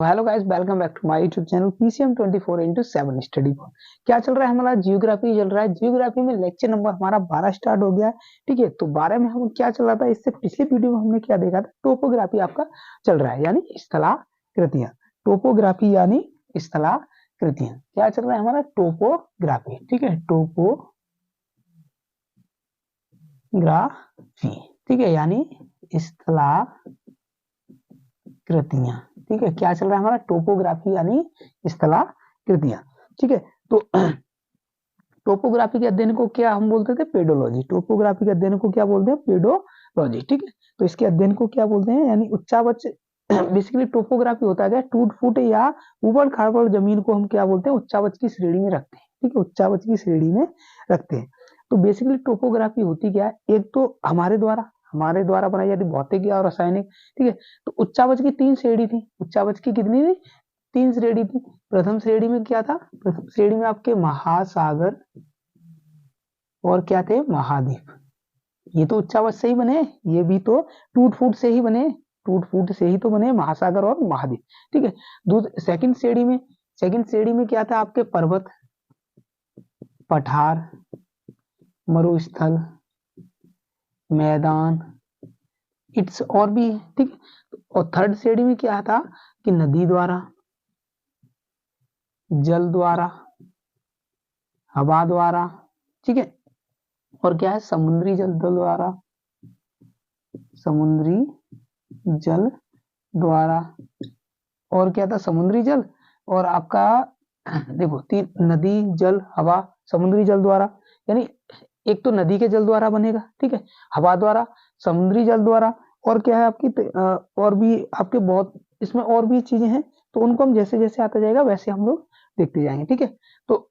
Hello guys, welcome back to my YouTube channel PCM 24/7 study for. क्या चल रहा है? हमारा जियोग्राफी चल रहा है। जियोग्राफी में लेक्चर नंबर हमारा 12 स्टार्ट हो गया है। ठीक है, तो 12 में हम क्या चल रहा था, इससे पिछले वीडियो में हमने क्या देखा था, टोपोग्राफी आपका चल रहा है, यानी स्थलाकृतियां। टोपोग्राफी यानी स्थलाकृतियां क्या चल रहा है हमारा, टोपोग्राफी। ठीक है, टोपोग्राफी, ठीक है, यानी स्थलाकृतियां। ठीक है, क्या चल रहा है हमारा, टोपोग्राफी यानी स्थलाकृतियां। ठीक है, तो टोपोग्राफी के अध्ययन को क्या हम बोलते थे, पेडोलॉजी। टोपोग्राफी के अध्ययन को क्या बोलते हैं, पेडोलॉजी। ठीक है, तो इसके अध्ययन को क्या बोलते हैं, यानी उच्चावच। बेसिकली टोपोग्राफी होता है टूट फूट या उबड़ खाबड़ जमीन को हम क्या बोलते हैं, उच्चावच की श्रेणी में रखते हैं। ठीक है, उच्चावच की श्रेणी में रखते हैं। तो बेसिकली टोपोग्राफी होती क्या है, एक तो हमारे द्वारा बनाई जाती भौतिक या रासायनिक। ठीक है, तो उच्चावच की 3 श्रेणी थी। उच्चावच की कितनी थी, 3 श्रेणी थी। प्रथम श्रेणी में क्या था, प्रथम श्रेणी में आपके महासागर और क्या थे, महाद्वीप। ये तो उच्चावच से ही बने, ये भी तो टूट फूट से ही बने, टूट फूट से ही तो बने महासागर और महाद्वीप। ठीक है, सेकंड श्रेणी में क्या था, आपके पर्वत, पठार, मरुस्थल, मैदान, इट्स और भी। ठीक है, और थर्ड श्रेणी में क्या था कि नदी द्वारा, जल द्वारा, हवा द्वारा। ठीक है, और क्या है, समुद्री जल द्वारा, समुद्री जल द्वारा। और क्या था, समुद्री जल और आपका देखो 3, नदी, जल, हवा, समुद्री जल द्वारा। यानी एक तो नदी के जल द्वारा बनेगा, ठीक है, हवा द्वारा, समुद्री जल द्वारा, और क्या है आपकी और भी आपके बहुत इसमें और भी चीजें हैं। तो उनको हम जैसे जैसे आता जाएगा वैसे हम लोग देखते जाएंगे। ठीक है, तो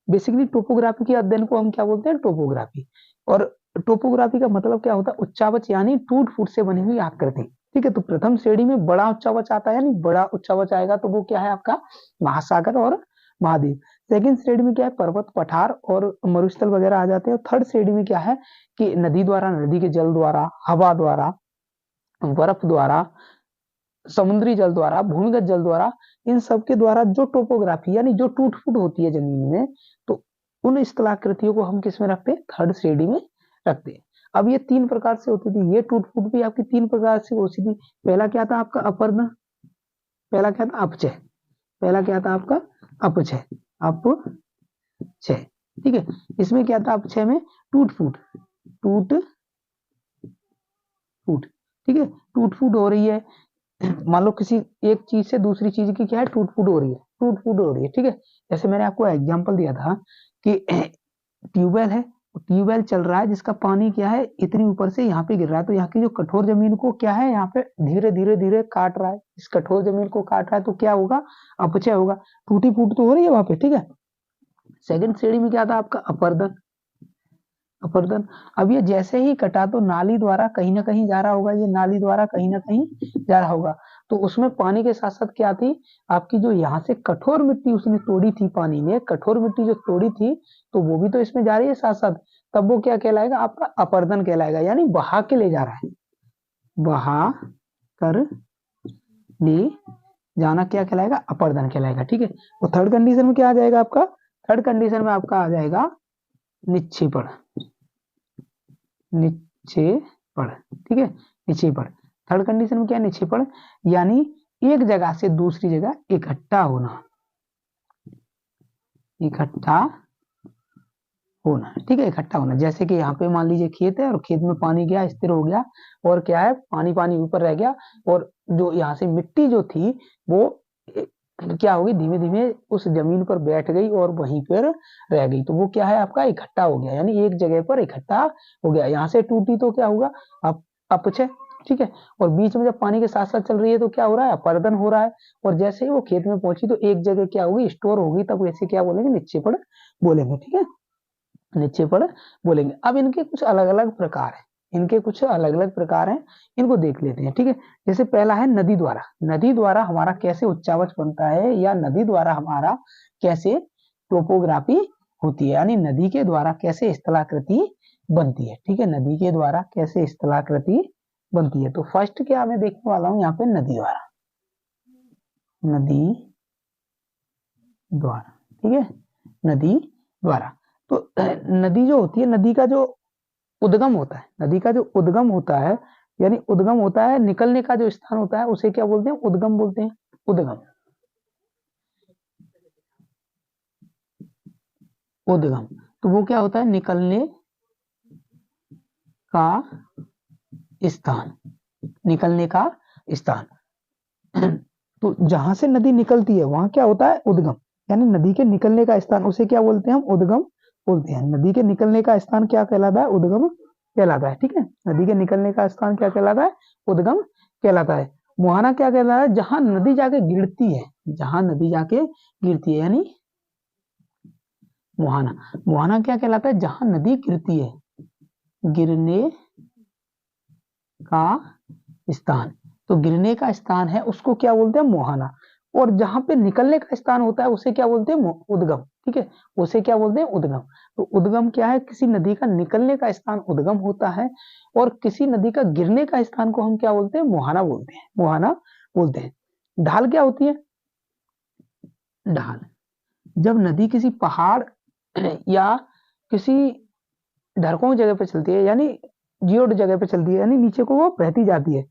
बेसिकली टोपोग्राफी के अध्ययन को हम क्या बोलते हैं, टोपोग्राफी। और टोपोग्राफी का मतलब क्या होता है, उच्चावच यानी टूट फूट से बनी हुई आकृति। ठीक है, तो प्रथम श्रेणी में बड़ा उच्चावच आता है, यानी बड़ा उच्चावच आएगा तो वो क्या है आपका, महासागर और महाद्वीप। सेकंड श्रेणी में क्या है, पर्वत, पठार और मरुस्थल वगैरह आ जाते हैं। थर्ड श्रेणी में क्या है कि नदी द्वारा, नदी के जल द्वारा, हवा द्वारा, बर्फ द्वारा, समुद्री जल द्वारा, भूमिगत जल द्वारा, इन सब के द्वारा जो टोपोग्राफी यानी जो टूट फूट होती है जमीन में, तो उन स्थलाकृतियों को हम किस में रखते हैं, थर्ड श्रेणी में रखते हैं। अब ये 3 प्रकार से होती थी, ये टूट फूट भी आपकी 3 प्रकार से होती थी। पहला क्या था आपका, अपर्दन। पहला क्या था, अपचय। पहला क्या था आपका, अपचय, अपचय। ठीक है, इसमें क्या था, अपचय में टूट फूट, टूट फूट। ठीक है, टूट फूट हो रही है, मान लो किसी एक चीज से दूसरी चीज की क्या है, टूट फूट हो रही है, टूट फूट हो रही है। ठीक है, जैसे मैंने आपको एग्जांपल दिया था कि ट्यूबवेल है, ट्यूबवेल चल रहा है जिसका पानी क्या है, इतनी ऊपर से यहाँ पे गिर रहा है, तो यहाँ की जो कठोर जमीन को क्या है, यहाँ पे धीरे धीरे धीरे काट रहा है, इस कठोर जमीन को काट रहा है, तो क्या होगा, अपचय होगा, टूटी फूट तो हो रही है वहां पे। ठीक है, सेकंड श्रेणी में क्या था आपका, अपर्दन। अपर्दन, अब ये जैसे ही कटा तो नाली द्वारा कहीं ना कहीं जा रहा होगा, ये नाली द्वारा कहीं ना कहीं जा रहा होगा, तो उसमें पानी के साथ साथ क्या थी, आपकी जो यहाँ से कठोर मिट्टी उसने तोड़ी थी, पानी में कठोर मिट्टी जो तोड़ी थी, तो वो भी तो इसमें जा रही है साथ साथ। तब वो क्या कहलाएगा, आपका अपर्दन कहलाएगा, यानी बहा के ले जा रहा है, बहा कर ले जाना क्या कहलाएगा, अपर्दन कहलाएगा। ठीक है, तो थर्ड कंडीशन में क्या आ जाएगा आपका, थर्ड कंडीशन में आपका आ जाएगा निक्षेपण, निक्षेपण। ठीक है, निक्षेपण। थर्ड कंडीशन में क्या है, निक्षेपण, यानी एक जगह से दूसरी जगह इकट्ठा होना, इकट्ठा होना। ठीक है, इकट्ठा होना, जैसे कि यहाँ पे मान लीजिए खेत है और खेत में पानी गया, स्थिर हो गया, और क्या है, पानी पानी ऊपर रह गया, और जो यहाँ से मिट्टी जो थी वो क्या होगी, धीमे धीमे उस जमीन पर बैठ गई और वहीं पर रह गई, तो वो क्या है आपका, इकट्ठा हो गया, यानी एक जगह पर इकट्ठा हो गया। यहाँ से टूटी तो क्या होगा, अपचय। ठीक है, और बीच में जब पानी के साथ साथ चल रही है तो क्या हो रहा है, अपर्दन हो रहा है, और जैसे ही वो खेत में पहुंची तो एक जगह क्या होगी, स्टोर होगी, तब वैसे क्या बोलेंगे, निक्षेपण बोलेंगे। ठीक है, निक्षेपण बोलेंगे। अब इनके कुछ अलग अलग प्रकार हैं, इनके कुछ अलग अलग प्रकार हैं, इनको देख लेते हैं। ठीक है, जैसे पहला है नदी द्वारा। नदी द्वारा हमारा कैसे उच्चावच बनता है, या नदी द्वारा हमारा कैसे टोपोग्राफी होती है, यानी नदी के द्वारा कैसे स्थलाकृति बनती है। ठीक है, नदी के द्वारा कैसे स्थलाकृति बनती है। तो फर्स्ट क्या मैं देखने वाला हूँ यहाँ पे, नदी द्वारा। नदी द्वारा, ठीक है, नदी द्वारा। तो नदी जो होती है, नदी का जो उद्गम होता है, नदी का जो उद्गम होता है, यानी उद्गम होता है, निकलने का जो स्थान होता है उसे क्या बोलते हैं, उद्गम बोलते हैं, उद्गम, उद्गम। तो वो क्या होता है, निकलने का स्थान, निकलने का स्थान। तो जहां से नदी निकलती है वहां क्या होता है, उद्गम, यानी नदी के निकलने का स्थान, उसे क्या बोलते हैं हम, उद्गम बोलते हैं। नदी के निकलने का स्थान क्या कहलाता है, उद्गम कहलाता है, ठीक है। नदी के निकलने का स्थान क्या कहलाता है, उद्गम कहलाता है। मुहाना क्या कहलाता है, जहां नदी जाके गिरती है, जहां नदी जाके गिरती है, यानी मुहाना। मुहाना क्या कहलाता है, जहां नदी गिरती है, गिरने का स्थान। तो गिरने का स्थान है उसको क्या बोलते हैं, मुहाना। और जहां पे निकलने का स्थान होता है उसे क्या बोलते हैं, उद्गम, ठीक है, उसे क्या बोलते हैं, उद्गम। तो उद्गम क्या है, किसी नदी का निकलने का स्थान उद्गम होता है, और किसी नदी का गिरने का स्थान को हम क्या बोलते हैं, मुहाना बोलते हैं, मुहाना बोलते हैं। ढाल क्या होती है, ढाल, जब नदी किसी पहाड़ या किसी ढरकों जगह पे चलती है, यानी जियोड जगह पे चलती है, यानी नीचे को वो बहती जाती है,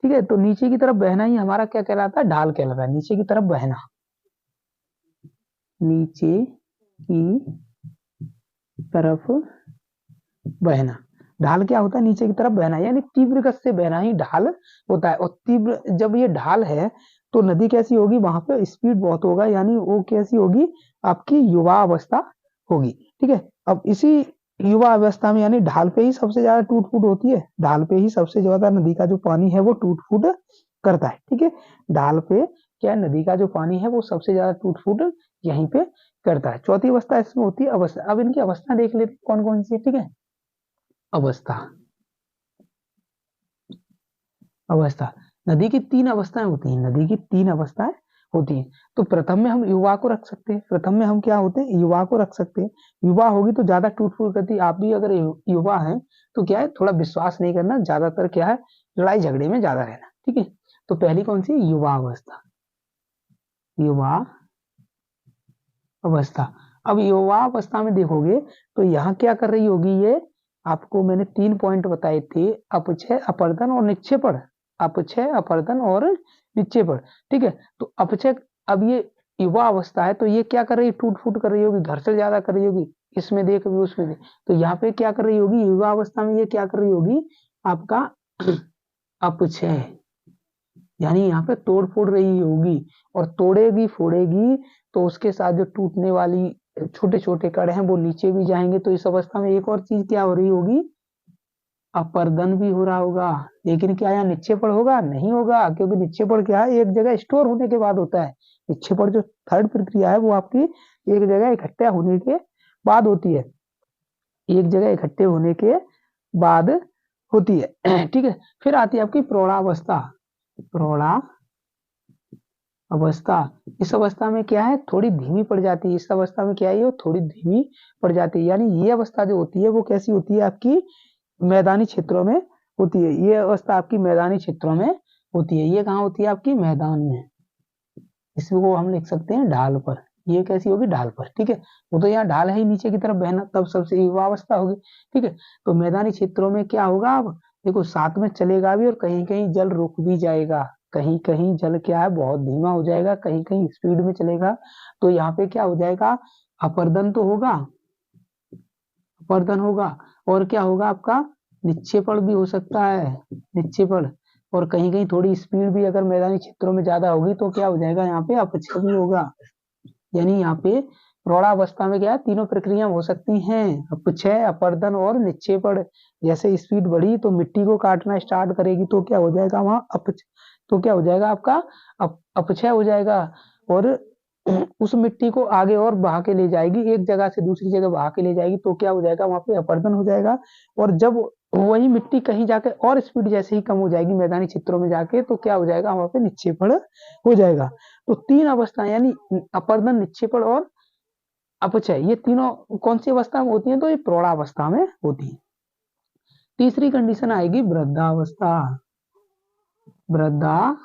ठीक है, तो नीचे की तरफ बहना ही हमारा क्या कहलाता है, ढाल कहलाता है, नीचे की तरफ बहना, नीचे की तरफ बहना। ढाल क्या होता है, नीचे की तरफ बहना, यानी तीव्र गति से बहना ही ढाल होता है। और तीव्र, जब ये ढाल है तो नदी कैसी होगी, वहां पे स्पीड बहुत होगा, यानी वो कैसी होगी, आपकी युवा अवस्था होगी, ठीक है। अब इसी युवा अवस्था में, यानी ढाल पे ही सबसे ज्यादा टूट फूट होती है, ढाल पे ही सबसे ज्यादा नदी का जो पानी है वो टूट फूट करता है, ठीक है। ढाल पे क्या है, नदी का जो पानी है वो सबसे ज्यादा टूट फूट यहीं पे करता है। चौथी अवस्था इसमें होती है अवस्था। अब इनकी अवस्था देख लेते हैं कौन कौन सी है, ठीक है। अवस्था, अवस्था, नदी की तीन अवस्थाएं होती हैं, नदी की तीन अवस्थाएं होती हैं। तो प्रथम में हम युवा को रख सकते हैं, प्रथम में हम क्या होते हैं, युवा को रख सकते हैं। युवा होगी तो ज्यादा टूट फूट करती, आप भी अगर युवा है तो क्या है, थोड़ा विश्वास नहीं करना, ज्यादातर क्या है, लड़ाई झगड़े में ज्यादा रहना, ठीक है। तो पहली कौन सी, युवा अवस्था, युवा अवस्था। अब युवा अवस्था में देखोगे तो यहाँ क्या कर रही होगी ये, आपको मैंने 3 पॉइंट बताए थे, अपक्षय, अपर्दन और निक्षेपण, अपक्षय, अपर्दन और निक्षेपण, ठीक है। तो अपक्षय, अब ये युवा अवस्था है तो ये क्या कर रही है, टूट फूट कर रही होगी, घर्षण ज्यादा कर रही होगी, इसमें देख भी उसमें देख। तो यहाँ पे क्या कर रही होगी, युवा अवस्था में ये क्या कर रही होगी, आपका अपक्षय, यानी यहाँ पे तोड़ फोड़ रही होगी, और तोड़ेगी फोड़ेगी तो उसके साथ जो टूटने वाली छोटे छोटे कण हैं वो नीचे भी जाएंगे। तो इस अवस्था में एक और चीज क्या हो रही होगी, अपर्दन भी हो रहा होगा। लेकिन क्या यहाँ निक्षेपण होगा, नहीं होगा, क्योंकि निक्षेपण क्या है, एक जगह स्टोर होने के बाद होता है। निक्षेपण जो थर्ड प्रक्रिया है वो आपकी एक जगह इकट्ठा होने के बाद होती है, एक जगह इकट्ठे होने के बाद होती है, ठीक है। फिर आती है आपकी प्रौढ़ावस्था, प्रौढ़ा अवस्था। इस अवस्था में क्या है, थोड़ी धीमी पड़ जाती है, इस अवस्था में क्या है, ये थोड़ी धीमी पड़ जाती है। यानी ये अवस्था जो होती है वो कैसी होती है, आपकी मैदानी क्षेत्रों में होती है। ये अवस्था आपकी मैदानी क्षेत्रों में होती है। ये कहाँ होती है, आपकी मैदान में, इसको हम लिख सकते हैं ढाल पर। ये कैसी होगी, ढाल पर, ठीक है। वो तो यहाँ ढाल है ही नीचे की तरफ बहना, तब सबसे युवा अवस्था होगी, ठीक है। तो मैदानी क्षेत्रों में क्या होगा, अब देखो साथ में चलेगा भी, और कहीं कहीं जल रुक भी जाएगा, कहीं कहीं जल क्या है, बहुत धीमा हो जाएगा, कहीं कहीं स्पीड में चलेगा। तो यहाँ पे क्या हो जाएगा, अपर्दन तो होगा, अपर्दन होगा, और क्या होगा आपका, निक्षेपण भी हो सकता है, निक्षेपण। और कहीं कहीं थोड़ी स्पीड भी अगर मैदानी क्षेत्रों में ज्यादा होगी तो क्या हो जाएगा, यहाँ पे अपक्षय भी होगा। यानी यहाँ पे प्रौढ़ावस्था में क्या है, तीनों प्रक्रिया हो सकती हैं, अपक्षय, अपर्दन और निक्षेपण। जैसे स्पीड बढ़ी तो मिट्टी को काटना स्टार्ट करेगी तो क्या हो जाएगा वहां अपक्षय, तो क्या हो जाएगा आपका अपक्षय हो जाएगा, और उस मिट्टी को आगे और बहा के ले जाएगी, एक जगह से दूसरी जगह बहा के ले जाएगी, तो क्या हो जाएगा, वहां पे अपर्दन हो जाएगा। और जब वही मिट्टी कहीं जाके और स्पीड जैसे ही कम हो जाएगी मैदानी क्षेत्रों में जाके, तो क्या हो जाएगा, वहां पे निक्षेपण हो जाएगा। तो तीन अवस्थाएं, यानी अपर्दन, निक्षेपण और अपचय, ये तीनों कौन सी अवस्था में होती हैं, तो ये प्रौढ़ावस्था में होती है। तीसरी कंडीशन आएगी वृद्धावस्था, वृद्धा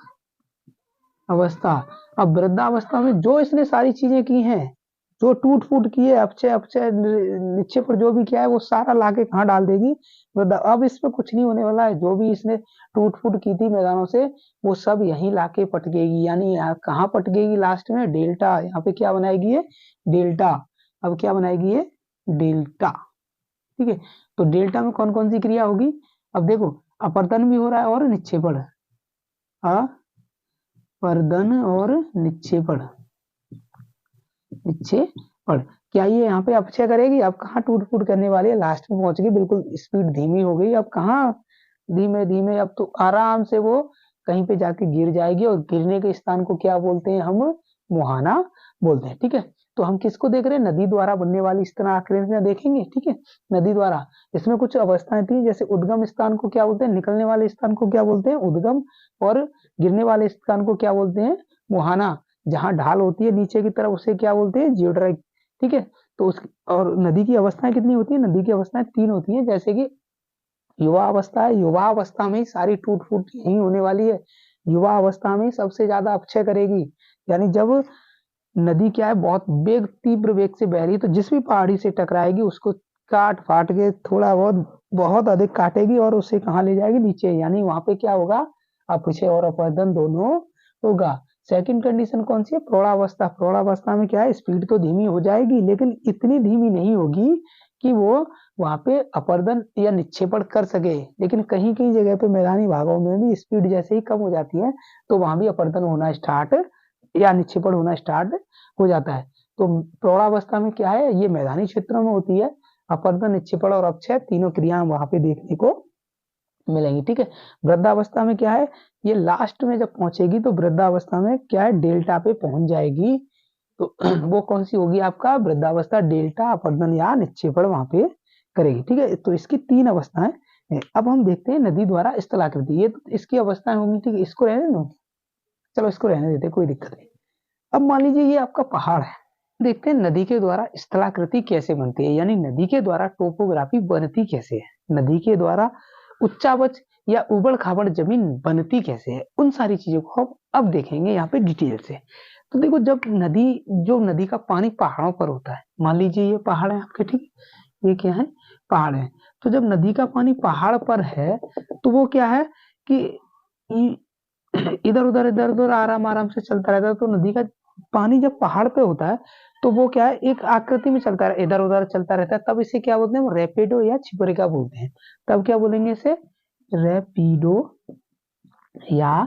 अवस्था। अब वृद्धावस्था में जो इसने सारी चीजें की हैं, जो टूट फूट की है, अपचय अपचय नीचे पर जो भी किया है, वो सारा लाके कहाँ डाल देगी, वृद्धा। अब इसमें कुछ नहीं होने वाला है, जो भी इसने टूट फूट की थी मैदानों से, वो सब यहीं लाके पटकेगी। यानी यहाँ कहाँ पटकेगी, लास्ट में डेल्टा, यहाँ पे क्या बनाएगी ये, डेल्टा। अब क्या बनाएगी ये, डेल्टा। ठीक है, तो डेल्टा में कौन कौन सी क्रिया होगी, अब देखो, अपर्दन भी हो रहा है और निक्षेपण, अपर्दन और निक्षेपण। निक्षेपण, क्या ये यहाँ पे अपचय करेगी, अब कहाँ टूट फूट करने वाली है, लास्ट में पहुंच गई, बिल्कुल स्पीड धीमी हो गई, अब कहाँ धीमे धीमे, अब तो आराम से वो कहीं पे जाके गिर जाएगी, और गिरने के स्थान को क्या बोलते हैं हम, मुहाना बोलते हैं। ठीक है, तो हम किसको देख रहे हैं, नदी द्वारा बनने वाली स्तन आकृतियां देखेंगे। ठीक है, नदी द्वारा, इसमें कुछ अवस्थाएं थी, जैसे उद्गम स्थान को क्या बोलते हैं, निकलने वाले स्थान को क्या बोलते हैं, उद्गम, और गिरने वाले स्थान को क्या बोलते हैं, मुहाना। जहां ढाल होती है नीचे की तरफ उसे क्या बोलते हैं, जियोड्राइक। ठीक है, तो उस, और नदी की अवस्थाएं कितनी होती है, नदी की अवस्थाएं 3 होती है, जैसे कि युवा अवस्था है, युवा अवस्था में सारी टूट फूट यही होने वाली है, युवा अवस्था में सबसे ज्यादा अपचय करेगी। यानी जब नदी क्या है, बहुत वेग, तीव्र वेग से बह रही है, तो जिस भी पहाड़ी से टकराएगी उसको काट फाट के थोड़ा बहुत, बहुत अधिक काटेगी, और उसे कहाँ ले जाएगी, नीचे। यानी वहां पे क्या होगा, अपचय और अपवर्तन दोनों होगा। सेकंड कंडीशन कौन सी है, प्रौढ़ावस्था। प्रौढ़ावस्था में क्या है, स्पीड तो धीमी हो जाएगी, लेकिन इतनी धीमी नहीं होगी कि वो वहां पे अपरदन या निक्षेपण कर सके। लेकिन कहीं कहीं जगह पे मैदानी भागों में भी स्पीड जैसे ही कम हो जाती है, तो वहां भी अपरदन होना स्टार्ट या निक्षेपण होना स्टार्ट हो जाता है। तो प्रौढ़ावस्था में क्या है, ये मैदानी क्षेत्रों में होती है, अपरदन, निक्षेपण और अपचय तीनों क्रियाएं वहां पे देखने को मिलेंगी। ठीक है, वृद्धावस्था में क्या है, ये लास्ट में जब पहुंचेगी तो वृद्धावस्था में क्या है, डेल्टा पे पहुंच जाएगी। तो वो कौन सी होगी, आपका वृद्धावस्था, डेल्टा, अपरदन या निक्षेपण वहां पे करेगी। ठीक है, तो इसकी 3 अवस्थाएं हैं। अब हम देखते हैं नदी द्वारा स्थलाकृति, ये तो इसकी अवस्थाएं होंगी। ठीक है, इसको रहने दो, चलो इसको रहने देते, कोई दिक्कत नहीं। अब मान लीजिए ये आपका पहाड़ है, देखते हैं नदी के द्वारा स्थलाकृति कैसे बनती है, यानी नदी के द्वारा टोपोग्राफी बनती कैसे है, नदी के द्वारा उच्चावच या उबड़ खाबड़ जमीन बनती कैसे है, उन सारी चीजों को हम अब देखेंगे यहाँ पे डिटेल से। तो देखो, जब नदी, जो नदी का पानी पहाड़ों पर होता है, मान लीजिए ये पहाड़ है आपके, ठीक, ये क्या है, पहाड़ है। तो जब नदी का पानी पहाड़ पर है, तो वो क्या है कि इधर उधर आराम आराम से चलता रहता है। तो नदी का पानी जब पहाड़ पे होता है, तो वो क्या है, एक आकृति में चलता है, इधर उधर चलता रहता है, तब इसे क्या बोलते हैं, रैपिडो या छिपरिका बोलते हैं। तब क्या बोलेंगे इसे, रैपिडो या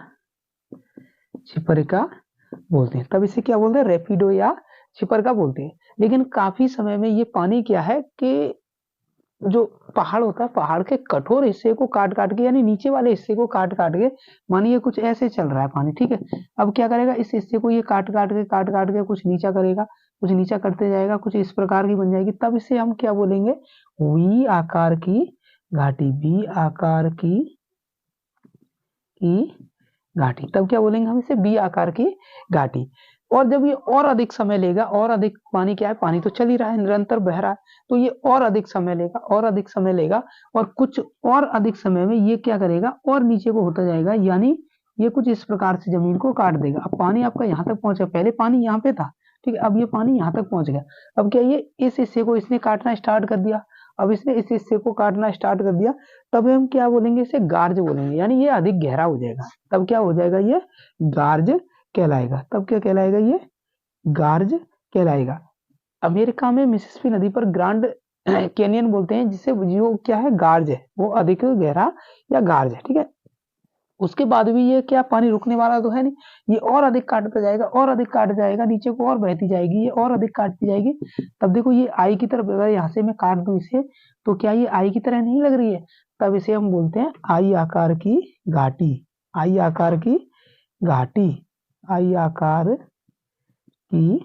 छिपरिका बोलते हैं। तब इसे क्या बोलते हैं, रैपिडो या छिपरिका बोलते हैं। लेकिन काफी समय में ये पानी क्या है कि जो पहाड़ होता है, पहाड़ के कठोर हिस्से को काट काट के, यानी नीचे वाले हिस्से को काट काट के, मानिए कुछ ऐसे चल रहा है पानी, ठीक है, अब क्या करेगा, इस हिस्से को ये काट काट के कुछ नीचा करेगा, कुछ नीचा करते जाएगा, कुछ इस प्रकार की बन जाएगी। तब इसे हम क्या बोलेंगे, वी आकार की घाटी, वी आकार की घाटी। तब क्या बोलेंगे हम इसे, बी आकार की घाटी। और जब ये और अधिक समय लेगा, और अधिक पानी क्या है, पानी तो चल ही रहा है, निरंतर बह रहा है, तो ये और अधिक समय लेगा, और अधिक समय लेगा, और कुछ और अधिक समय में ये क्या करेगा, और नीचे को होता जाएगा। यानी ये कुछ इस प्रकार से जमीन को काट देगा। अब पानी आपका यहाँ तक पहुंचा, पहले पानी यहाँ पे था, ठीक है, अब ये पानी यहाँ तक पहुंच गया। अब क्या, ये इस हिस्से को इसने काटना स्टार्ट कर दिया, अब इसने इस हिस्से को काटना स्टार्ट कर दिया, तब हम क्या बोलेंगे, इसे गार्ज बोलेंगे। यानी ये अधिक गहरा हो जाएगा, तब क्या हो जाएगा, ये गार्ज कहलाएगा। तब क्या कहलाएगा, ये गार्ज कहलाएगा। अमेरिका में मिसिसिपी नदी पर ग्रांड कैनियन बोलते हैं, जिसे जो क्या है, गार्ज है, वो अधिक गहरा या गार्ज है। ठीक है, उसके बाद भी ये क्या, पानी रुकने वाला तो है नहीं, ये और अधिक काटता जाएगा, और अधिक काट जाएगा, नीचे को और बहती जाएगी, ये और अधिक काटती जाएगी। तब देखो, ये आई की तरफ, अगर यहाँ से मैं काट दूं इसे, तो क्या ये आई की तरह नहीं लग रही है, तब इसे हम बोलते हैं आई आकार की घाटी, आई आकार की घाटी, आई आकार की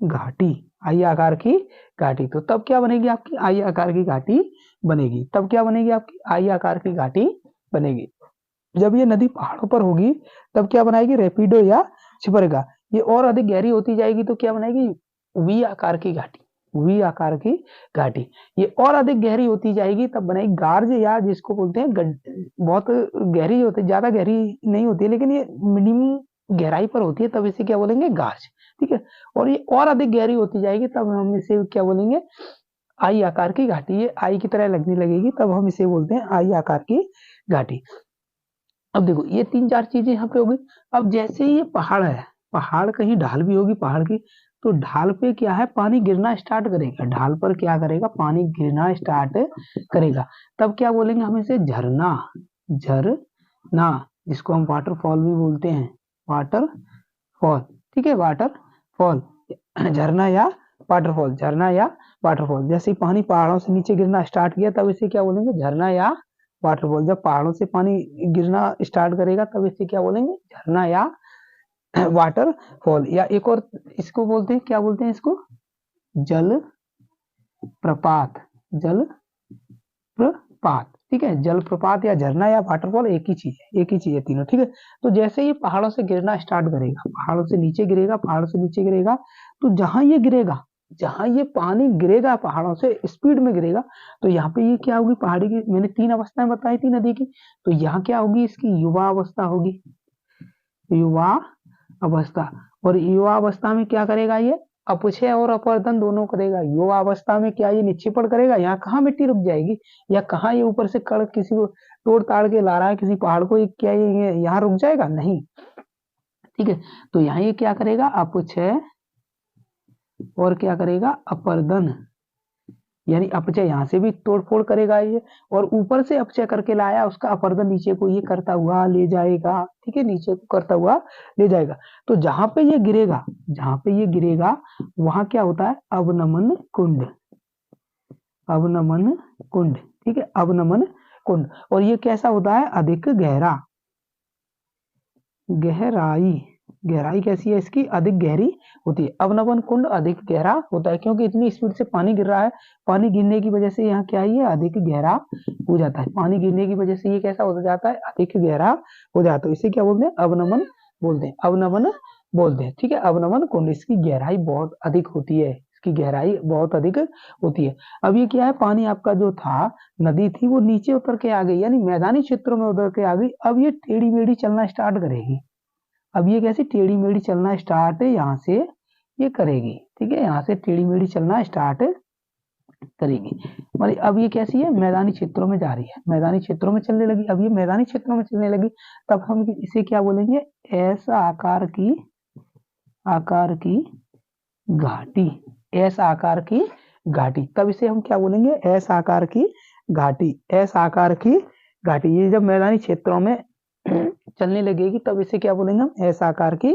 घाटी, आई आकार की घाटी। तो तब क्या बनेगी आपकी, आई आकार की घाटी बनेगी। तब क्या बनेगी आपकी, आई आकार की घाटी बनेगी। जब ये नदी पहाड़ों पर होगी, तब क्या बनाएगी, रैपिडो या छिपरेगा। ये और अधिक गहरी होती जाएगी, तो क्या बनाएगी, वी आकार की घाटी, वी आकार की घाटी। ये और अधिक गहरी होती जाएगी, तब बनाएगी गार्ज, या जिसको बोलते हैं बहुत गहरी होती है, ज्यादा गहरी नहीं होती है, लेकिन ये मिनिमम गहराई पर होती है तब इसे क्या बोलेंगे, गाज। ठीक है, और ये और अधिक गहरी होती जाएगी तब हम इसे क्या बोलेंगे, आई आकार की घाटी। ये आई की तरह लगने लगेगी तब हम इसे बोलते हैं आई आकार की घाटी। अब देखो ये 3-4 चीजें यहाँ पे हो गई। अब जैसे ये पहाड़ है, पहाड़ कहीं ढाल भी होगी पहाड़ की, तो ढाल पे क्या है, पानी गिरना स्टार्ट करेगा, ढाल पर क्या करेगा, पानी गिरना स्टार्ट करेगा, तब क्या बोलेंगे हम इसे, झरना। झरना, जिसको हम वाटरफॉल भी बोलते हैं, वाटरफॉल। ठीक है, वाटरफॉल, झरना या वाटरफॉल, झरना या वाटरफॉल। जैसे ही पानी पहाड़ों से नीचे गिरना स्टार्ट किया तब इसे क्या बोलेंगे, झरना या वाटरफॉल। जब पहाड़ों से पानी गिरना स्टार्ट करेगा तब इसे क्या बोलेंगे, झरना या वाटरफॉल। या एक और इसको बोलते हैं, क्या बोलते हैं इसको, जल प्रपात। जल प्रपात, ठीक है, जल प्रपात या झरना या वाटरफॉल एक ही चीज है, एक ही चीज है तीनों। ठीक है, तो जैसे ये पहाड़ों से गिरना स्टार्ट करेगा, पहाड़ों से नीचे गिरेगा, पहाड़ों से नीचे गिरेगा, तो जहां ये गिरेगा, जहां ये पानी गिरेगा पहाड़ों से स्पीड में गिरेगा, तो यहाँ पे ये क्या होगी, पहाड़ी की मैंने 3 अवस्थाएं बताई थी नदी की, तो यहाँ क्या होगी, इसकी युवा अवस्था होगी, युवा अवस्था। और युवा अवस्था में क्या करेगा, ये अपक्षय और अपवर्तन दोनों करेगा। युवा अवस्था में क्या ये निक्षेपण करेगा, यहाँ कहाँ मिट्टी रुक जाएगी, या कहाँ ये ऊपर से कड़ किसी को तोड़ ताड़ के ला रहा है किसी पहाड़ को, ये क्या ये यहाँ रुक जाएगा, नहीं। ठीक है, तो यहाँ ये क्या करेगा, अपक्षय और क्या करेगा, अपरदन, यानी अपचय यहाँ से भी तोड़फोड़ करेगा ये, और ऊपर से अपचय करके लाया उसका अपरदन नीचे को ये करता हुआ ले जाएगा। ठीक है, नीचे को करता हुआ ले जाएगा। तो जहां पे ये गिरेगा, जहां पे ये गिरेगा वहां क्या होता है, अवनमन कुंड। अवनमन कुंड, ठीक है, अवनमन कुंड। और ये कैसा होता है, अधिक गहरा, गहराई, गहराई कैसी है इसकी, अधिक गहरी होती है। अवनमन कुंड अधिक गहरा होता है, क्योंकि इतनी स्पीड से पानी गिर रहा है, पानी गिरने की वजह से यहाँ क्या है, ये अधिक गहरा हो जाता है। पानी गिरने की वजह से ये कैसा हो जाता है, अधिक गहरा हो जाता है। इसे क्या बोलते हैं, अवनमन बोलते हैं, अवनमन बोलते हैं। ठीक है, अवनमन कुंड, इसकी गहराई बहुत अधिक होती है, इसकी गहराई बहुत अधिक होती है। अब ये क्या है, पानी आपका जो था, नदी थी, वो नीचे उतर के आ गई, यानी मैदानी क्षेत्रों में उतर के आ गई। अब ये टेढ़ी मेढ़ी चलना स्टार्ट करेगी। अब ये कैसी टेढ़ी मेढ़ी चलना स्टार्ट यहाँ से ये करेगी। ठीक है, यहाँ से टेढ़ी मेढ़ी चलना स्टार्ट करेगी। मतलब अब ये कैसी है, मैदानी क्षेत्रों में जा रही है, मैदानी क्षेत्रों में चलने लगी। अब ये मैदानी क्षेत्रों में चलने लगी तब हम इसे क्या बोलेंगे, ऐसा आकार की घाटी, ऐसा आकार की घाटी। तब इसे हम क्या बोलेंगे, ऐसा आकार की घाटी, ऐसा आकार की घाटी। ये जब मैदानी क्षेत्रों में चलने लगेगी तब इसे क्या बोलेंगे हम, ऐसा आकार की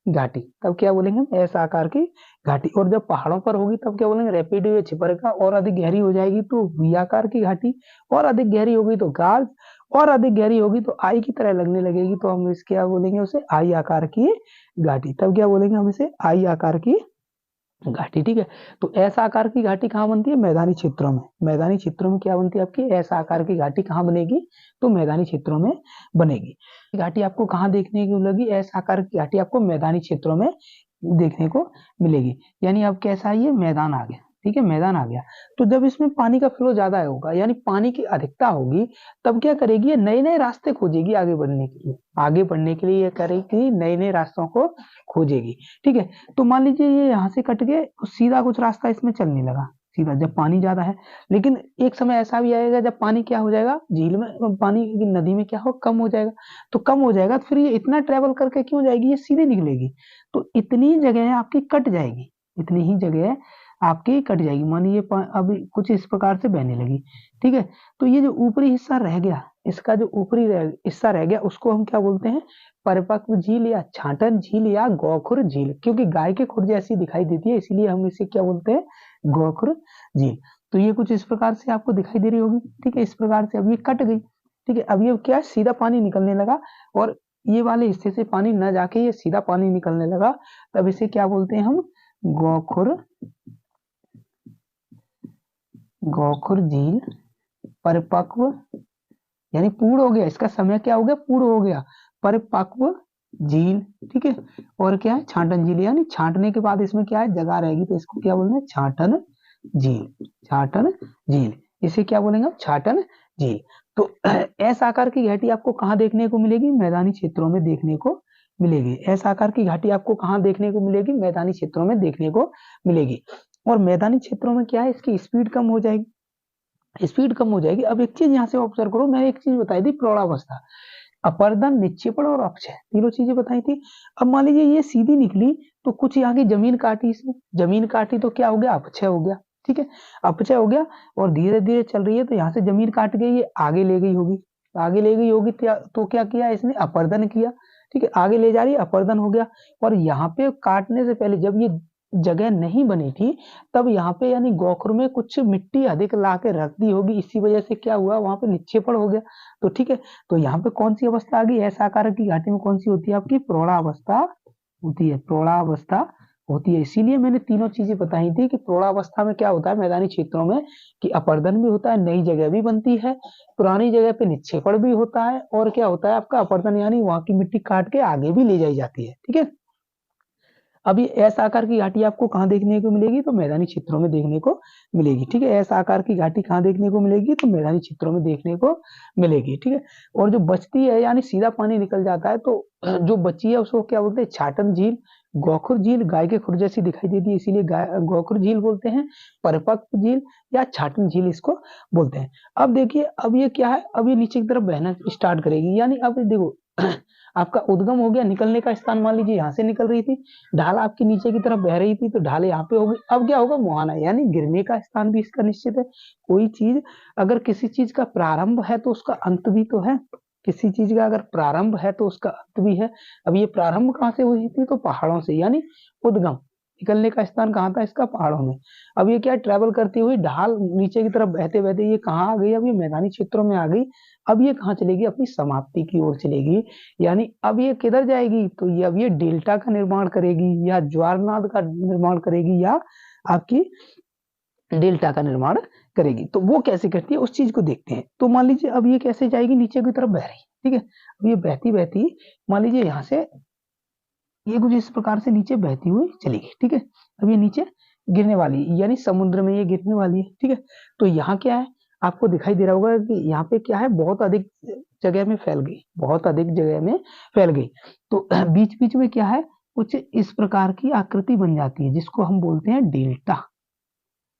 घाटी। तब क्या बोलेंगे हम, ऐसा आकार की घाटी। और जब पहाड़ों पर होगी तब क्या बोलेंगे, रैपिड वे छिपरेखा। और अधिक गहरी हो जाएगी तो वी आकार की घाटी, और अधिक गहरी होगी तो गाज, और अधिक गहरी होगी तो आई की तरह लगने लगेगी तो हम इसे क्या बोलेंगे, उसे आई आकार की घाटी। तब क्या बोलेंगे हम इसे, आई आकार की घाटी। ठीक है, तो ऐसा आकार की घाटी कहाँ बनती है, मैदानी क्षेत्रों में। मैदानी क्षेत्रों में क्या बनती है आपकी, ऐसा आकार की घाटी कहाँ बनेगी, तो मैदानी क्षेत्रों में बनेगी। घाटी आपको कहाँ देखने को मिलेगी, ऐसा आकार की घाटी आपको मैदानी क्षेत्रों में देखने को मिलेगी। यानी अब कैसा है, ये मैदान आ गया। ठीक है, मैदान आ गया। तो जब इसमें पानी का फ्लो ज्यादा होगा, यानी पानी की अधिकता होगी, तब क्या करेगी, ये नए नए रास्ते खोजेगी आगे बढ़ने के लिए। आगे बढ़ने के लिए ये करेगी, नए नए रास्तों को खोजेगी। ठीक है, तो मान लीजिए ये यहाँ से कट के सीधा कुछ रास्ता इसमें चलने लगा सीधा, जब पानी ज्यादा है। लेकिन एक समय ऐसा भी आएगा जब पानी क्या हो जाएगा, झील में पानी की नदी में क्या हो, कम हो जाएगा। तो कम हो जाएगा तो फिर ये इतना ट्रेवल करके क्यों जाएगी, ये सीधे निकलेगी। तो इतनी जगह आपकी कट जाएगी, इतनी ही जगह आपकी कट जाएगी। मानिए अभी कुछ इस प्रकार से बहने लगी। ठीक है, तो ये जो ऊपरी हिस्सा रह गया, इसका जो ऊपरी हिस्सा रह गया उसको हम क्या बोलते हैं, परिपक्व झील या छाटन झील या गोखुर झील। क्योंकि गाय के खुर जैसी दिखाई देती है इसीलिए हम इसे क्या बोलते हैं, गोखुर झील। तो ये कुछ इस प्रकार से आपको दिखाई दे रही होगी। ठीक है, इस प्रकार से अब ये कट गई। ठीक है, अब ये क्या है, सीधा पानी निकलने लगा, और ये वाले हिस्से से पानी न जाके ये सीधा पानी निकलने लगा। तब इसे क्या बोलते हैं हम, गोखुर, गोखुर झील। परिपक्व यानी पूर्ण हो गया, इसका समय क्या हो गया, पूर्ण हो गया, परिपक्व झील। ठीक है, और क्या है, छाटन झील, यानी छांटने के बाद इसमें क्या है, जगह रहेगी तो इसको क्या बोलते हैं, छाटन झील। छाटन झील, इसे क्या बोलेंगे, छाटन झील। तो ऐसा आकार की घाटी आपको कहाँ देखने को मिलेगी, मैदानी क्षेत्रों में देखने को मिलेगी। एस आकार की घाटी आपको कहाँ देखने को मिलेगी? मैदानी क्षेत्रों में देखने को मिलेगी। और मैदानी क्षेत्रों में क्या है, इसकी स्पीड कम हो जाएगी, स्पीड कम हो जाएगी। अब एक चीज यहाँ से ऑब्जर्व करो, मैंने एक चीज बताई थी प्रौढ़ावस्था, अपर्दन, निक्षेपण और अपक्षय, तीनों चीजें बताई थी। अब मान लीजिए ये सीधी निकली तो कुछ यहाँ की जमीन काटी, इसने जमीन काटी तो क्या हो गया? अपक्षय हो गया, ठीक है, अपक्षय हो गया। और धीरे धीरे चल रही है तो यहाँ से जमीन काट गई, ये आगे ले गई होगी, आगे ले गई होगी तो क्या किया इसने? अपर्दन किया, ठीक है, आगे ले जा रही है, अपर्दन हो गया। और यहाँ पे काटने से पहले जब ये जगह नहीं बनी थी तब यहाँ पे यानी गोखर में कुछ मिट्टी अधिक ला के रख दी होगी, इसी वजह से क्या हुआ? वहां पे निक्षेपण हो गया। तो ठीक है, तो यहाँ पे कौन सी अवस्था आ गई? ऐसा आकार की घाटी में कौन सी होती है? आपकी प्रौढ़ावस्था होती है, प्रौढ़ावस्था होती है। इसीलिए मैंने तीनों चीजें बताई थी कि प्रौढ़ावस्था में क्या होता है मैदानी क्षेत्रों में, कि अपर्दन भी होता है, नई जगह भी बनती है, पुरानी जगह पे निक्षेपण भी होता है, और क्या होता है आपका? अपर्दन, यानी वहां की मिट्टी काट के आगे भी ले जाई जाती है, ठीक है। अब ये एस आकार की घाटी आपको कहाँ देखने को मिलेगी? तो मैदानी क्षेत्रों में देखने को मिलेगी, ठीक है। एस आकार की घाटी कहाँ देखने को मिलेगी? तो मैदानी क्षेत्रों में देखने को मिलेगी, ठीक है। और जो बचती है यानी सीधा पानी निकल जाता है तो जो बची है उसको क्या बोलते हैं? छाटन झील, गोखुर झील, गाय के खुर जैसी दिखाई देती है इसीलिए गोखुर झील बोलते हैं, परिपक्व झील या छाटन झील इसको बोलते हैं। अब देखिए, अब ये क्या है? अब ये नीचे की तरफ बहना स्टार्ट करेगी, यानी अब देखो आपका उद्गम हो गया, निकलने का स्थान मान लीजिए यहाँ से निकल रही थी, ढाल आपकी नीचे की तरफ बह रही थी तो ढाल यहाँ पे होगी। अब क्या होगा? मुहाना, यानी गिरने का स्थान भी इसका निश्चित है। कोई चीज अगर किसी चीज का प्रारंभ है तो उसका अंत भी तो है, किसी चीज का अगर प्रारंभ है तो उसका अंत भी है। अब ये प्रारंभ कहाँ से हुई थी? तो पहाड़ों से, यानी उद्गम, निकलने का स्थान कहाँ था इसका? पहाड़ों में। अब ये क्या ट्रेवल करती हुई ढाल नीचे की तरफ बहते बहते ये कहाँ आ गई? अब ये मैदानी क्षेत्रों में आ गई। अब ये कहाँ चलेगी? अपनी समाप्ति की ओर चलेगी, यानी अब ये किधर जाएगी? तो ये अब ये डेल्टा का निर्माण करेगी, या ज्वारनाद का निर्माण करेगी, या आपकी डेल्टा का निर्माण करेगी। तो वो कैसे करती है उस चीज को देखते हैं। तो मान लीजिए अब ये कैसे जाएगी? नीचे की तरफ बह रही है, ठीक है। अब ये बहती बहती मान लीजिए यहाँ से ये कुछ इस प्रकार से नीचे बहती हुई चलेगी, ठीक है। अब ये नीचे गिरने वाली, यानी समुद्र में ये गिरने वाली है, ठीक है। तो यहाँ क्या है? आपको दिखाई दे रहा होगा कि यहाँ पे क्या है? बहुत अधिक जगह में फैल गई, बहुत अधिक जगह में फैल गई। तो बीच बीच में क्या है? कुछ इस प्रकार की आकृति बन जाती है जिसको हम बोलते हैं डेल्टा,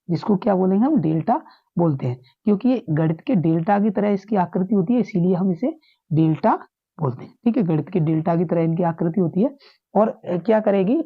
जिसको क्या बोलेंगे हम? डेल्टा बोलते हैं, क्योंकि ये गणित के डेल्टा की तरह इसकी आकृति होती है इसीलिए हम इसे डेल्टा बोलते हैं, ठीक है। गणित के डेल्टा की तरह इनकी आकृति होती है। और क्या करेगी?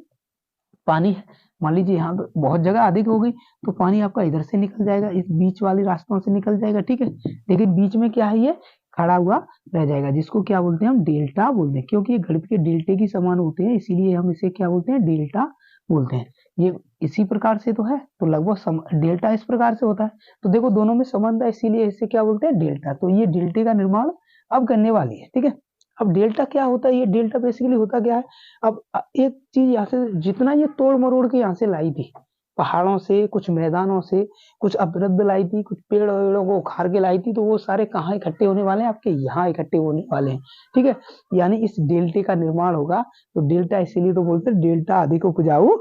पानी मान लीजिए यहाँ तो बहुत जगह अधिक हो गई तो पानी आपका इधर से निकल जाएगा, इस बीच वाले रास्तों से निकल जाएगा, ठीक है। लेकिन बीच में क्या है? ये खड़ा हुआ रह जाएगा, जिसको क्या बोलते हैं हम? डेल्टा बोलते हैं, क्योंकि ये गणित के डेल्टे की समान होते हैं इसीलिए हम इसे क्या बोलते हैं? डेल्टा बोलते हैं। ये इसी प्रकार से तो है, तो लगभग डेल्टा इस प्रकार से होता है, तो देखो दोनों में संबंध है इसीलिए इसे क्या बोलते हैं? डेल्टा। तो ये डेल्टे का निर्माण अब करने वाली है, ठीक है। अब डेल्टा क्या होता है? ये डेल्टा बेसिकली होता क्या है? अब एक चीज यहाँ से जितना ये तोड़ मरोड़ के यहाँ से लाई थी, पहाड़ों से, कुछ मैदानों से, कुछ अपरद लाई थी, कुछ पेड़ वेड़ों को उखाड़ के लाई थी, तो वो सारे कहाँ इकट्ठे होने वाले हैं? आपके यहाँ इकट्ठे होने वाले हैं, ठीक है। यानी इस डेल्टे का निर्माण होगा। तो डेल्टा इसीलिए तो बोलते हैं डेल्टा अधिक उपजाऊ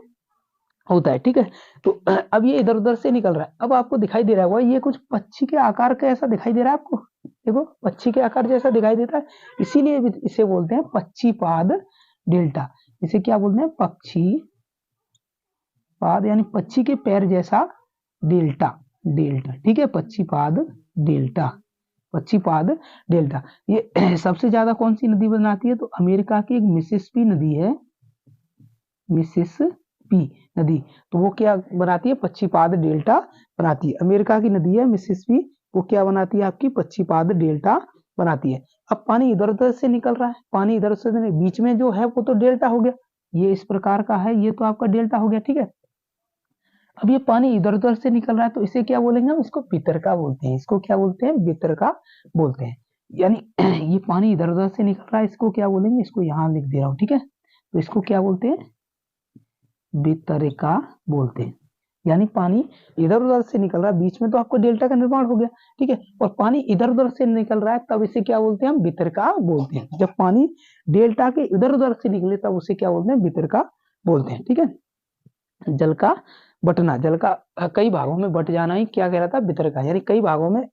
होता है, ठीक है। तो अब ये इधर उधर से निकल रहा है। अब आपको दिखाई दे रहा होगा ये कुछ पक्षी के आकार का ऐसा दिखाई दे रहा है आपको, देखो पक्षी के आकार जैसा दिखाई देता है, इसीलिए इसे बोलते हैं पक्षीपाद डेल्टा। इसे क्या बोलते हैं? पक्षी पाद, यानी पक्षी के पैर जैसा डेल्टा, डेल्टा, ठीक है। पक्षीपाद डेल्टा, पक्षीपाद डेल्टा। ये सबसे ज्यादा कौन सी नदी बनाती है? तो अमेरिका की एक मिसिसिपी नदी है, मिसिसिपी नदी, तो वो क्या बनाती है? पक्षीपाद डेल्टा बनाती है। अमेरिका की नदी है मिसिसिपी, वो क्या बनाती है? आपकी पक्षीपाद डेल्टा बनाती है। अब पानी इधर उधर से निकल रहा है, पानी इधर से बीच में जो है वो तो डेल्टा हो गया, ये इस प्रकार का है, ये तो आपका डेल्टा हो गया, ठीक है। अब ये पानी इधर उधर से निकल रहा है तो इसे क्या बोलेंगे हम? इसको वितरका बोलते हैं, इसको क्या बोलते हैं? वितरका बोलते हैं। यानी ये पानी इधर उधर से निकल रहा है, इसको क्या बोलेंगे? इसको यहाँ लिख दे रहा हूँ, ठीक है। तो इसको क्या बोलते हैं? वितरिका बोलते हैं। यानी पानी इधर उधर से निकल रहा है, बीच में तो आपको डेल्टा का निर्माण हो गया, ठीक है। और पानी इधर उधर से निकल रहा है तब इसे क्या बोलते हैं? हम वितरिका बोलते हैं। जब पानी डेल्टा के इधर उधर से निकले तब उसे क्या बोलते हैं? वितरिका बोलते हैं, ठीक है। जल का बटना, जल का कई भागों में बट जाना ही क्या कह रहा था? वितरिका, यानी कई भागों में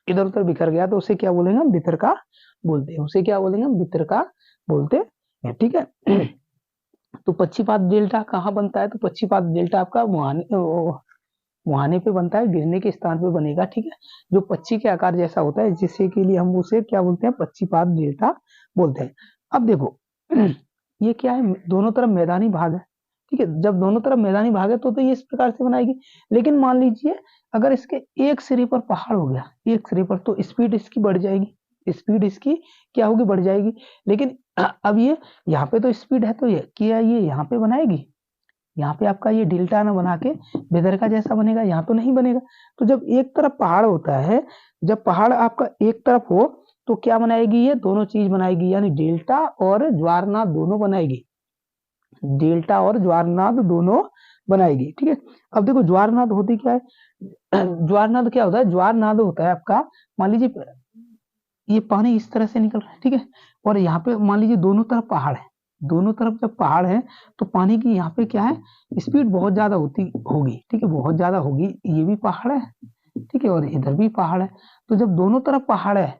इधर उधर बिखर गया तो उसे क्या बोलेंगे? हम वितरिका बोलते हैं, उसे क्या बोलेंगे? हम वितरिका बोलते है, ठीक है। तो पक्षीपात डेल्टा कहाँ बनता है? तो पक्षीपात डेल्टा आपका मुहाने पे बनता है, गिरने के स्थान पे बनेगा, ठीक है, जो पक्षी के आकार जैसा होता है, जिससे के लिए हम उसे क्या बोलते हैं? पक्षीपात डेल्टा बोलते हैं। अब देखो ये क्या है? दोनों तरफ मैदानी भाग है, ठीक है। जब दोनों तरफ मैदानी भाग है तो ये इस प्रकार से बनाएगी। लेकिन मान लीजिए अगर इसके एक सिरे पर पहाड़ हो गया, एक सिरे पर, तो स्पीड इसकी बढ़ जाएगी, स्पीड इसकी क्या होगी? बढ़ जाएगी। लेकिन अब ये यहाँ पे तो स्पीड है, तो ये क्या ये यहाँ पे बनाएगी? यहाँ पे आपका ये डेल्टा ना बना के बेदर का जैसा बनेगा, यहाँ तो नहीं बनेगा। तो जब एक तरफ पहाड़ होता है, जब पहाड़ आपका एक तरफ हो तो क्या बनाएगी? ये दोनों चीज बनाएगी, यानी डेल्टा और ज्वारनाद दोनों बनाएगी, डेल्टा और ज्वारनाद दोनों बनाएगी, ठीक है। अब देखो ज्वारनाद होती क्या है? ज्वारनाद क्या होता है? ज्वारनाद होता है आपका, मान लीजिए ये पानी इस तरह से निकल रहा है, ठीक है, और यहाँ पे मान लीजिए दोनों तरफ पहाड़ है, दोनों तरफ जब पहाड़ है तो पानी की यहाँ पे क्या है? स्पीड बहुत ज्यादा होती होगी, ठीक है, बहुत ज्यादा होगी। ये भी पहाड़ है, ठीक है, और इधर भी पहाड़ है। तो जब दोनों तरफ पहाड़ है,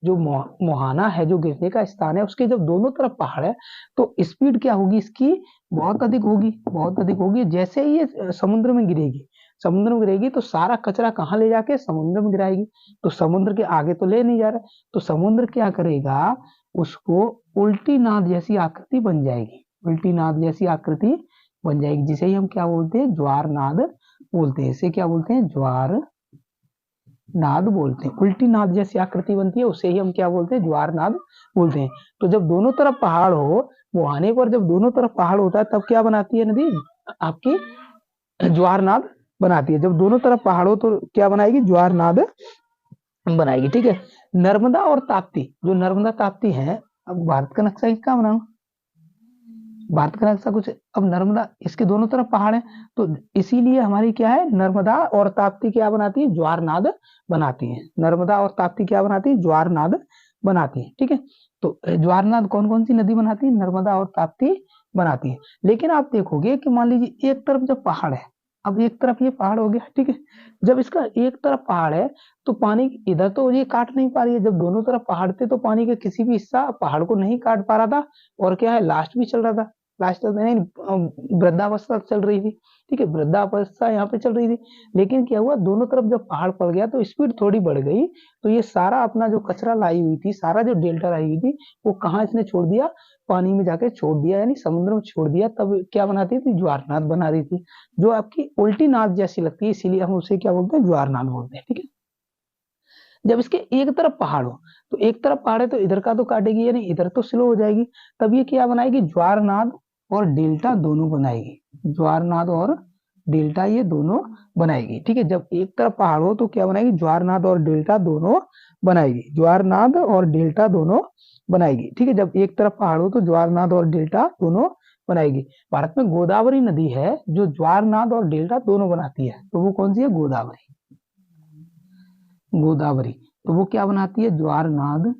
जो मुहाना है, जो गिरने का स्थान है, उसके जब दोनों तरफ पहाड़ है तो स्पीड क्या होगी इसकी? बहुत अधिक होगी, बहुत अधिक होगी। जैसे ही ये समुद्र में गिरेगी, समुद्र में गिरेगी तो सारा कचरा कहाँ ले जाके? समुद्र में गिराएगी। तो समुद्र के आगे तो ले नहीं जा रहा, तो समुद्र क्या करेगा? उसको उल्टी नाद जैसी आकृति बन जाएगी, उल्टी नाद जैसी आकृति बन जाएगी, जिसे ही हम क्या बोलते हैं? ज्वार नाद बोलते हैं। इसे क्या बोलते हैं? ज्वार नाद बोलते हैं। उल्टी नाद जैसी आकृति बनती है, उसे ही हम क्या बोलते हैं? ज्वार नाद बोलते हैं। तो जब दोनों तरफ पहाड़ हो, मुहाने पर जब दोनों तरफ पहाड़ होता है तब क्या बनाती है नदी? आपकी ज्वार नाद बनाती है। जब दोनों तरफ पहाड़ हो तो क्या बनाएगी? ज्वार नाद बनाएगी, ठीक है। नर्मदा और ताप्ती, जो नर्मदा ताप्ती है, अब भारत का नक्शा क्या बनाऊं? भारत का नक्शा कुछ, अब नर्मदा, इसके दोनों तरफ पहाड़ है, तो इसीलिए हमारी क्या है? नर्मदा और ताप्ती क्या बनाती है? ज्वार नाद बनाती है। नर्मदा और ताप्ती क्या बनाती है? ज्वार नाद बनाती है, ठीक है। तो ज्वार नाद कौन कौन सी नदी बनाती है? नर्मदा और ताप्ती बनाती है। लेकिन आप देखोगे कि मान लीजिए एक तरफ जब पहाड़ है, अब एक तरफ ये पहाड़ हो गया, ठीक है, जब इसका एक तरफ पहाड़ है तो पानी इधर तो ये काट नहीं पा रही है, जब दोनों तरफ पहाड़ थे तो पानी का किसी भी हिस्सा पहाड़ को नहीं काट पा रहा था, और क्या है? लास्ट भी चल रहा था, लास्ट तक नहीं, वृद्धावस्था चल रही थी, ठीक है, वृद्धावस्था यहाँ पे चल रही थी। लेकिन क्या हुआ? दोनों तरफ जब पहाड़ पड़ गया तो स्पीड थोड़ी बढ़ गई, तो ये सारा अपना जो कचरा लाई हुई थी, सारा जो डेल्टा लाई हुई थी, वो कहाँ इसने छोड़ दिया? पानी में जाके छोड़ दिया, यानी समुद्र में छोड़ दिया। तब क्या बनाती थी? ज्वारनाद बना रही थी, जो आपकी उल्टी नाद जैसी लगती है, इसीलिए हम उसे क्या बोलते हैं? ज्वारनाद बोलते हैं, ठीक है। जब इसके एक तरफ पहाड़ हो, तो एक तरफ पहाड़ है तो इधर का तो काटेगी, यानी इधर तो स्लो हो जाएगी, तब ये क्या बनाएगी? ज्वारनाद और डेल्टा दोनों बनाएगी, ज्वारनाद और डेल्टा ये दोनों बनाएगी, ठीक है। जब एक तरफ पहाड़ हो तो क्या बनाएगी? ज्वारनाद और डेल्टा दोनों बनाएगी, ज्वारनाद और डेल्टा दोनों बनाएगी, ठीक है। जब एक तरफ पहाड़ हो तो ज्वारनाद और डेल्टा दोनों बनाएगी। भारत में गोदावरी नदी है जो ज्वारनाद और डेल्टा दोनों बनाती है, तो वो कौन सी है? गोदावरी, गोदावरी। तो वो क्या बनाती है? ज्वारनाद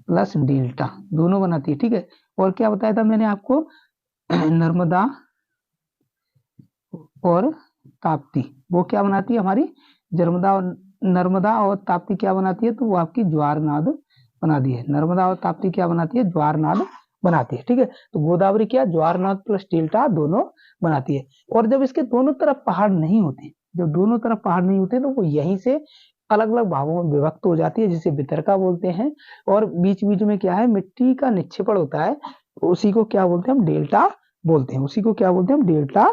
प्लस डेल्टा दोनों बनाती है, ठीक है। और क्या बताया था मैंने आपको? नर्मदा और ताप्ती, वो क्या बनाती है? हमारी नर्मदा और ताप्ती क्या बनाती है? तो वो आपकी ज्वारनाद बनाती है। नर्मदा और ताप्ती क्या बनाती है? ज्वारनाद बनाती है, ठीक है। तो गोदावरी क्या? ज्वारनाद प्लस डेल्टा दोनों बनाती है। और जब इसके दोनों तरफ पहाड़ नहीं होते, जब दोनों तरफ पहाड़ नहीं होते, तो वो यहीं से अलग अलग भागों में विभक्त हो जाती है, जिसे वितरका बोलते हैं। और बीच बीच में क्या है? मिट्टी का निक्षेपण होता है, उसी को क्या बोलते हैं? हम डेल्टा बोलते हैं, उसी को क्या बोलते हैं? हम डेल्टा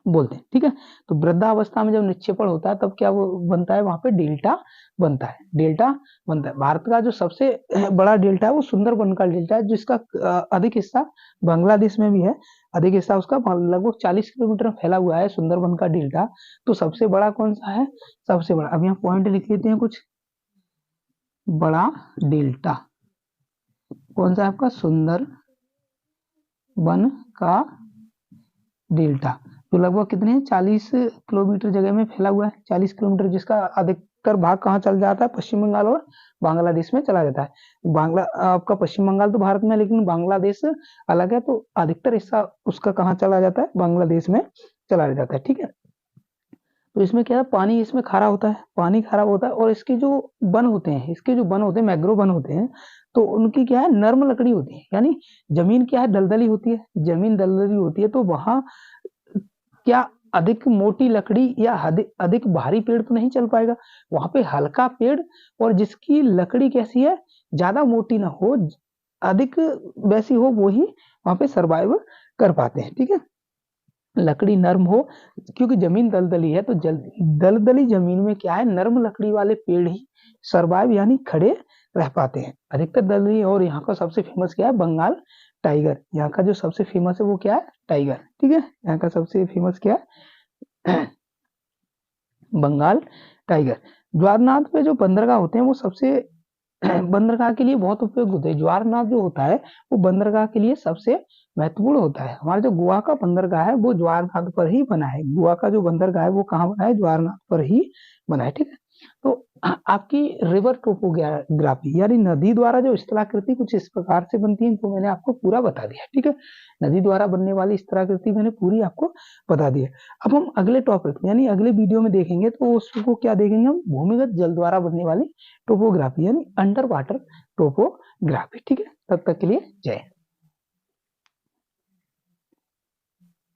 बोलते हैं, ठीक है। तो वृद्धावस्था में जब निक्षेपण होता है तब क्या वो बनता है? वहां पे डेल्टा बनता है, डेल्टा बनता है। भारत का जो सबसे बड़ा डेल्टा है वो सुंदरबन का डेल्टा है, जिसका अधिक हिस्सा बांग्लादेश में भी है, अधिक हिस्सा उसका लगभग 40 किलोमीटर फैला हुआ है सुंदरबन का डेल्टा। तो सबसे बड़ा कौन सा है? सबसे बड़ा, अब यहाँ पॉइंट लिख लेते हैं कुछ। बड़ा डेल्टा कौन सा है आपका? सुंदरबन का डेल्टा, जो लगभग कितने हैं? 40 किलोमीटर जगह में फैला हुआ है, 40 किलोमीटर, जिसका अधिकतर भाग कहाँ चल जाता है? पश्चिम बंगाल और बांग्लादेश में चला जाता है। आपका पश्चिम बंगाल तो भारत में, लेकिन बांग्लादेश अलग है, तो अधिकतर हिस्सा उसका कहाँ चला जाता है? बांग्लादेश में चला जाता है, ठीक है। तो इसमें क्या है? पानी इसमें खारा होता है, पानी खारा होता है, और इसके जो वन होते हैं, इसके जो वन होते हैं, मैग्रोव वन होते हैं, तो उनकी क्या है, नर्म लकड़ी होती है, यानी जमीन क्या है, दलदली होती है, जमीन दलदली होती है, तो वहां क्या अधिक मोटी लकड़ी या अधिक भारी पेड़ तो नहीं चल पाएगा, वहां पे हल्का पेड़ और जिसकी लकड़ी कैसी है, ज्यादा मोटी ना हो, अधिक वैसी हो, वो ही वहां पे सरवाइव कर पाते हैं। ठीक है, लकड़ी नर्म हो, क्योंकि जमीन दलदली है, तो दलदली जमीन में क्या है, नर्म लकड़ी वाले पेड़ ही सरवाइव यानी खड़े रह पाते हैं अधिकतर दलदली। और यहाँ का सबसे फेमस क्या है, बंगाल टाइगर। यहाँ का जो सबसे फेमस है वो क्या है, टाइगर। ठीक है, यहाँ का सबसे फेमस क्या है, बंगाल टाइगर। ज्वारनाथ पे जो बंदरगाह होते हैं वो सबसे बंदरगाह के लिए बहुत उपयोगी होते हैं। ज्वारनाथ जो होता है वो बंदरगाह के लिए सबसे महत्वपूर्ण होता है। हमारा जो गोवा का बंदरगाह है वो ज्वारनाथ पर ही बना है। गोवा का जो बंदरगाह है वो कहाँ बना है, ज्वारनाथ पर ही बना है। ठीक है, तो आपकी रिवर टोपोग्राफी यानी नदी द्वारा जो स्थलाकृति कुछ इस प्रकार से बनती है, तो मैंने आपको पूरा बता दिया। ठीक है, नदी द्वारा बनने वाली स्थलाकृति मैंने पूरी आपको बता दी है। अब हम अगले टॉपिक यानी अगले वीडियो में देखेंगे, तो उसको क्या देखेंगे हम, भूमिगत जल द्वारा बनने वाली टोपोग्राफी यानी अंडर वाटर टोपोग्राफी। ठीक है, तब तक के लिए जय।